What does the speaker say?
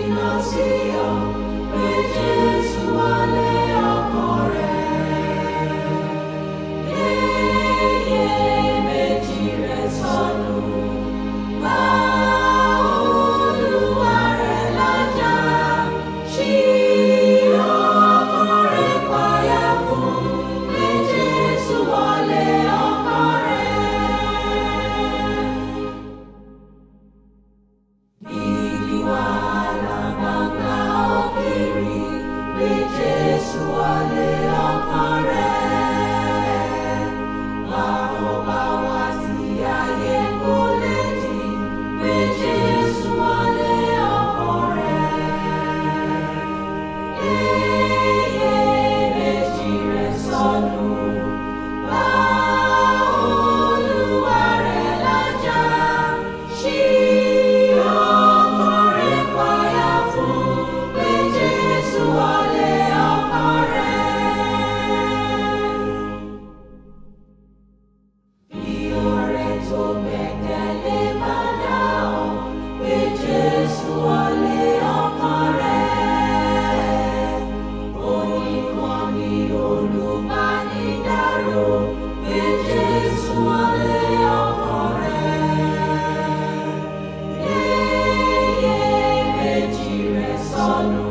jìnnà sí ọ, gbé Jésù wọlé ọkàn rẹ. Yéyé méjì rẹ sọnù, bá Olúwa rẹ lájà, ṣí ọkàn rẹ payá fún, gbé Jésù wọlé ọkàn rẹ. Bíbí wàhálà gbangba òkèèrè, gbé Jésù wọlé ọkàn rẹ. Àfọ̀bá wá sí ayé kò lè dí, gbé Jésù wọlé ọkàn rẹ. Yéyé méjì rẹ sọnù, bá Olúwa rẹ lájà, ṣí ọkàn rẹ payá fún, gbé Jésù wọlé ọkàn rẹ. Bí ọ̀rẹ́ tó gbẹ́kẹ̀lé bá dà ọ́, gbé Jésù wọlé ọkàn rẹ. Oníkan ni olùbánidárò, gbé Jésù wọlé ọkàn rẹ. Yéyé méjì rẹ sọnù,